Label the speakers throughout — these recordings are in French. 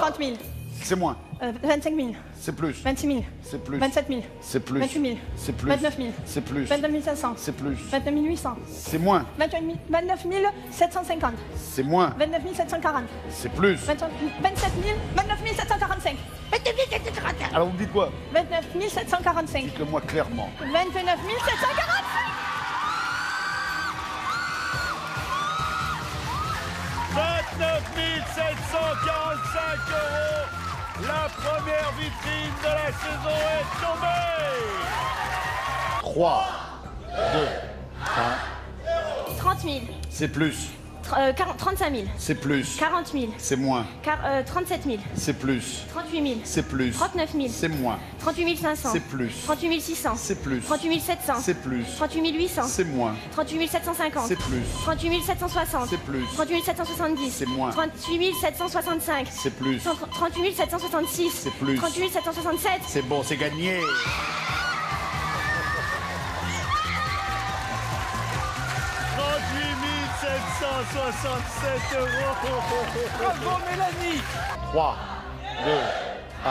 Speaker 1: 30 000.
Speaker 2: C'est moins.
Speaker 1: 25 000.
Speaker 2: C'est plus.
Speaker 1: 26 000.
Speaker 2: C'est plus.
Speaker 1: 27 000.
Speaker 2: C'est plus.
Speaker 1: 28 000.
Speaker 2: C'est plus.
Speaker 1: 29 000.
Speaker 2: C'est plus.
Speaker 1: 29 500.
Speaker 2: C'est plus.
Speaker 1: 29 800.
Speaker 2: C'est moins.
Speaker 1: 29 750.
Speaker 2: C'est moins.
Speaker 1: 29 740.
Speaker 2: C'est plus.
Speaker 1: 27 000. 29 745. 29 745.
Speaker 2: Alors vous me dites quoi?
Speaker 1: 29 745.
Speaker 2: Dites-le-moi clairement.
Speaker 1: 29 745.
Speaker 3: 29 745 €. La première vitrine de la saison est tombée.
Speaker 2: 3, 2, 1.
Speaker 1: 30 000.
Speaker 2: C'est plus.
Speaker 1: 35 000.
Speaker 2: C'est plus.
Speaker 1: 40 000.
Speaker 2: C'est moins.
Speaker 1: 37 000.
Speaker 2: C'est plus.
Speaker 1: 38 000.
Speaker 2: C'est plus.
Speaker 1: 39 000.
Speaker 2: C'est moins.
Speaker 1: 38 500.
Speaker 2: C'est plus.
Speaker 1: 38 600.
Speaker 2: C'est plus.
Speaker 1: 38 700.
Speaker 2: C'est plus.
Speaker 1: 38 800.
Speaker 2: C'est moins.
Speaker 1: 38 750.
Speaker 2: C'est plus.
Speaker 1: 38 760.
Speaker 2: C'est plus.
Speaker 1: 38 770.
Speaker 2: C'est moins.
Speaker 1: 38 765.
Speaker 2: C'est plus.
Speaker 1: 38 766.
Speaker 2: C'est plus.
Speaker 1: 38 767.
Speaker 2: C'est bon, c'est gagné.
Speaker 3: €767.
Speaker 4: Bravo Mélanie.
Speaker 2: 3, 2, 1,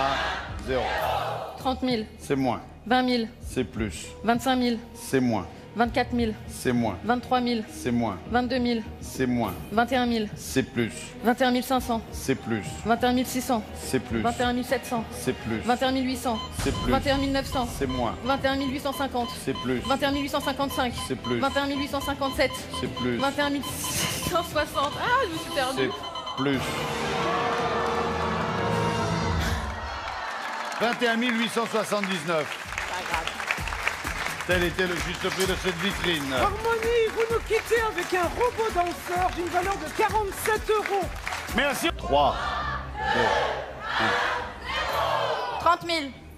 Speaker 2: 0.
Speaker 5: 30 000,
Speaker 2: C'est moins.
Speaker 5: 20 000,
Speaker 2: C'est plus.
Speaker 5: 25 000,
Speaker 2: C'est moins.
Speaker 5: 24 000,
Speaker 2: C'est moins.
Speaker 5: 23 000,
Speaker 2: C'est moins.
Speaker 5: 22 000,
Speaker 2: C'est moins.
Speaker 5: 21 000,
Speaker 2: C'est plus.
Speaker 5: 21 500,
Speaker 2: C'est plus.
Speaker 5: 21 600,
Speaker 2: C'est plus.
Speaker 5: 21 700,
Speaker 2: C'est plus.
Speaker 5: 21 800,
Speaker 2: C'est plus.
Speaker 5: 21 900,
Speaker 2: C'est moins.
Speaker 5: 21 850,
Speaker 2: C'est plus.
Speaker 5: 21 855,
Speaker 2: C'est plus.
Speaker 5: 21 857,
Speaker 2: C'est plus.
Speaker 5: 21 660. Ah, je me suis
Speaker 2: C'est
Speaker 5: perdue.
Speaker 2: plus. 21 879. Tel était le juste prix de cette vitrine.
Speaker 4: Harmonie, vous nous quittez avec un robot danseur d'une valeur de 47 €.
Speaker 2: Merci. 3, 2,
Speaker 5: 30 000,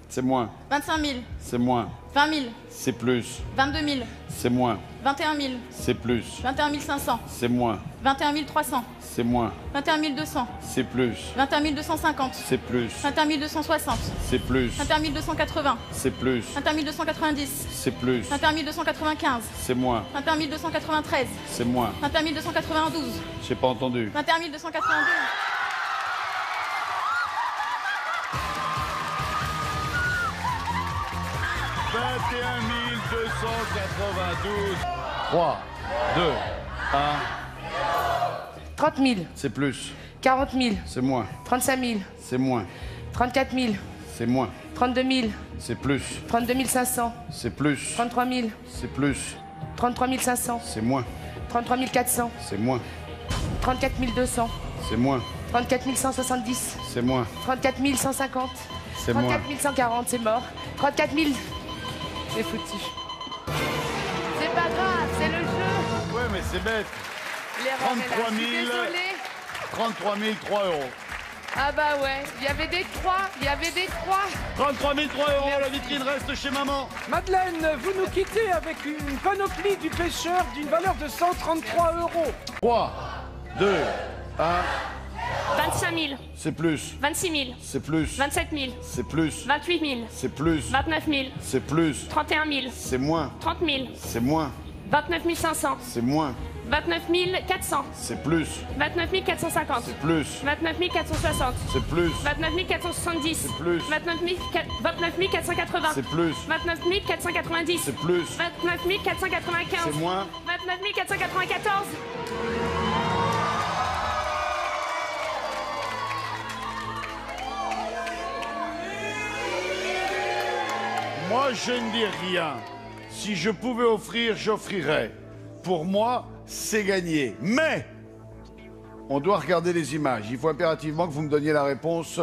Speaker 2: c'est moins.
Speaker 5: 25 000,
Speaker 2: C'est moins.
Speaker 5: 20 000,
Speaker 2: C'est plus.
Speaker 5: 22 000,
Speaker 2: C'est moins.
Speaker 5: 21 000,
Speaker 2: C'est plus.
Speaker 5: 21 500,
Speaker 2: C'est moins.
Speaker 5: 21 300,
Speaker 2: C'est moins.
Speaker 5: 21 200,
Speaker 2: C'est plus.
Speaker 5: 21 250,
Speaker 2: C'est plus.
Speaker 5: 21 260,
Speaker 2: C'est plus.
Speaker 5: 21 280,
Speaker 2: C'est plus.
Speaker 5: 21 290,
Speaker 2: C'est plus.
Speaker 5: 21 295,
Speaker 2: C'est moins.
Speaker 5: 21 293,
Speaker 2: C'est moins.
Speaker 5: 21 292,
Speaker 2: J'ai pas entendu.
Speaker 5: 21 292.
Speaker 3: « 21 292.
Speaker 2: 3, 2, 1.
Speaker 6: 30 000,
Speaker 2: C'est plus.
Speaker 6: 40 000,
Speaker 2: C'est moins.
Speaker 6: 35 000,
Speaker 2: C'est moins.
Speaker 6: 34 000,
Speaker 2: C'est moins.
Speaker 6: 32 000,
Speaker 2: C'est plus.
Speaker 6: 32 500,
Speaker 2: C'est plus.
Speaker 6: 33 000,
Speaker 2: C'est plus.
Speaker 6: 33 500,
Speaker 2: C'est moins.
Speaker 6: 33 400,
Speaker 2: C'est moins.
Speaker 6: 34 200,
Speaker 2: C'est moins.
Speaker 6: 34 170,
Speaker 2: C'est moins.
Speaker 6: 34 150,
Speaker 2: C'est moins.
Speaker 6: 34 140, c'est mort. 34 000, c'est foutu. C'est pas grave, c'est le jeu.
Speaker 2: Ouais, mais c'est bête.
Speaker 6: L'erreur est là.
Speaker 2: 33
Speaker 6: Je suis
Speaker 2: 000.
Speaker 6: désolée.
Speaker 2: 33 003 €.
Speaker 6: Ah bah ouais, il y avait des 3, il y avait des 3.
Speaker 3: 33 003 €. La vitrine reste chez maman.
Speaker 4: Madeleine, vous nous quittez avec une panoplie du pêcheur d'une valeur de 133 €.
Speaker 2: 3, 2, 1.
Speaker 1: 25 000.
Speaker 2: C'est plus.
Speaker 1: 26 000.
Speaker 2: C'est plus.
Speaker 1: 27 000.
Speaker 2: C'est plus.
Speaker 1: 28 000.
Speaker 2: C'est plus.
Speaker 1: 29 000.
Speaker 2: C'est plus.
Speaker 1: 31 000.
Speaker 2: C'est moins.
Speaker 1: 30 000.
Speaker 2: C'est moins.
Speaker 1: 29 500.
Speaker 2: C'est moins.
Speaker 1: 29 400.
Speaker 2: C'est plus.
Speaker 1: 29 450.
Speaker 2: C'est plus.
Speaker 1: 29 460.
Speaker 2: C'est plus.
Speaker 1: 29 470.
Speaker 2: C'est plus.
Speaker 1: 29 480.
Speaker 2: C'est plus.
Speaker 1: 29 490.
Speaker 2: C'est plus.
Speaker 1: 29 495.
Speaker 2: C'est moins.
Speaker 1: 29 494.
Speaker 2: Moi, je ne dis rien. Si je pouvais offrir, j'offrirais. Pour moi, c'est gagné. Mais on doit regarder les images. Il faut impérativement que vous me donniez la réponse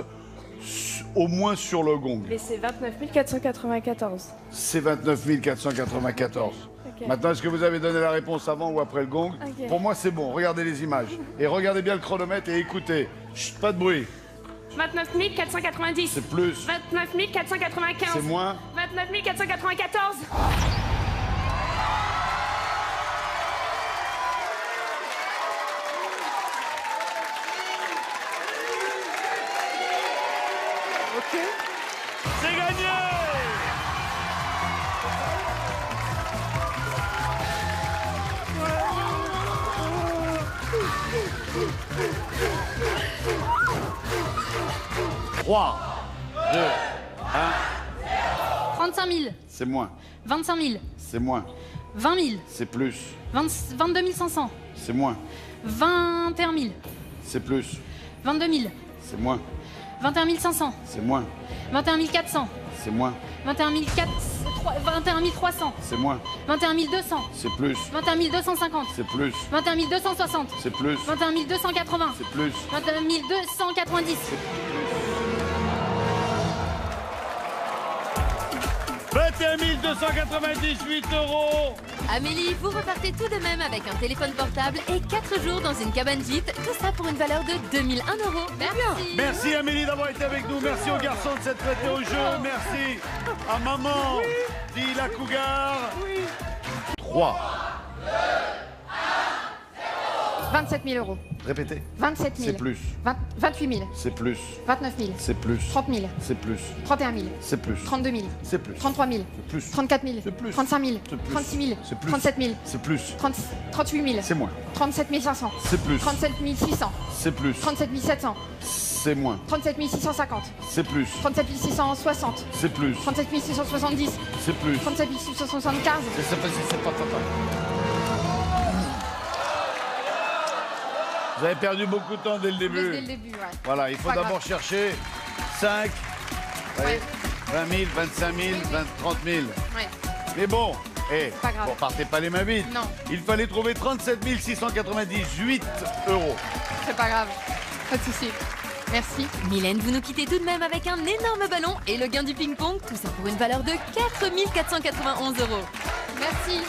Speaker 2: au moins sur le gong.
Speaker 1: Mais c'est 29 494.
Speaker 2: C'est 29 494.
Speaker 1: Ok.
Speaker 2: Maintenant, est-ce que vous avez donné la réponse avant ou après le gong?
Speaker 1: Ok.
Speaker 2: Pour moi, c'est bon. Regardez les images. Et regardez bien le chronomètre et écoutez. Chut, pas de bruit.
Speaker 1: 29 490.
Speaker 2: C'est plus.
Speaker 1: 29 495.
Speaker 2: C'est moins.
Speaker 1: 29 494.
Speaker 4: Ok.
Speaker 3: C'est gagné.
Speaker 2: 3, 2, 1.
Speaker 5: 35 000.
Speaker 2: C'est moins.
Speaker 5: 25 000.
Speaker 2: C'est moins.
Speaker 5: 20 000.
Speaker 2: C'est plus.
Speaker 5: 22 500.
Speaker 2: C'est moins.
Speaker 5: 21 000.
Speaker 2: C'est plus.
Speaker 5: 22 000.
Speaker 2: C'est moins.
Speaker 5: 21 500.
Speaker 2: C'est moins.
Speaker 5: 21 400.
Speaker 2: C'est moins.
Speaker 5: 21 300.
Speaker 2: C'est moins.
Speaker 5: 21 200.
Speaker 2: C'est plus.
Speaker 5: 21 250.
Speaker 2: C'est plus.
Speaker 5: 21 260.
Speaker 2: C'est plus.
Speaker 5: 21 280.
Speaker 2: C'est plus.
Speaker 5: 21 290.
Speaker 3: 21 298 €.
Speaker 7: Amélie, vous repartez tout de même avec un téléphone portable et 4 jours dans une cabane gîte, tout ça pour une valeur de 2001 €. Merci.
Speaker 3: Merci Amélie d'avoir été avec nous. Merci aux garçons de s'être prêtés au jeu. Merci à maman, dit la cougar.
Speaker 2: 3.
Speaker 6: 27 000 euros.
Speaker 2: Répétez.
Speaker 6: 27 000.
Speaker 2: C'est plus.
Speaker 6: 28 000.
Speaker 2: C'est plus.
Speaker 6: 29 000.
Speaker 2: C'est plus.
Speaker 6: 30 000.
Speaker 2: C'est plus.
Speaker 6: 31 000.
Speaker 2: C'est plus.
Speaker 6: 32 000.
Speaker 2: C'est plus.
Speaker 6: 33 000.
Speaker 2: C'est plus.
Speaker 6: 34 000.
Speaker 2: C'est plus.
Speaker 6: 35 000.
Speaker 2: C'est plus.
Speaker 6: 36 000.
Speaker 2: C'est plus.
Speaker 6: 37 000.
Speaker 2: C'est plus.
Speaker 6: 38 000.
Speaker 2: C'est moins.
Speaker 6: 37 500.
Speaker 2: C'est plus.
Speaker 6: 37 600.
Speaker 2: C'est plus.
Speaker 6: 37 700.
Speaker 2: C'est moins.
Speaker 6: 37 650.
Speaker 2: C'est plus.
Speaker 6: 37 660.
Speaker 2: C'est plus.
Speaker 6: 37 670.
Speaker 2: C'est plus.
Speaker 6: 37 675.
Speaker 2: C'est pas.
Speaker 3: Vous avez perdu beaucoup de temps dès le
Speaker 6: Dès
Speaker 3: début.
Speaker 6: le début, ouais.
Speaker 2: Voilà, il faut
Speaker 6: Pas
Speaker 2: d'abord
Speaker 6: grave.
Speaker 2: chercher 5,
Speaker 6: Ouais.
Speaker 2: 20 000, 25 000, 30 000.
Speaker 6: Ouais.
Speaker 2: Mais bon,
Speaker 6: pas grave.
Speaker 2: bon, partez pas les mains vides.
Speaker 6: Non.
Speaker 2: Il fallait trouver 37 698 €.
Speaker 6: C'est pas grave. Pas de souci. Merci.
Speaker 7: Mylène, vous nous quittez tout de même avec un énorme ballon et le gain du ping-pong, tout ça pour une valeur de 4 491 €.
Speaker 6: Merci.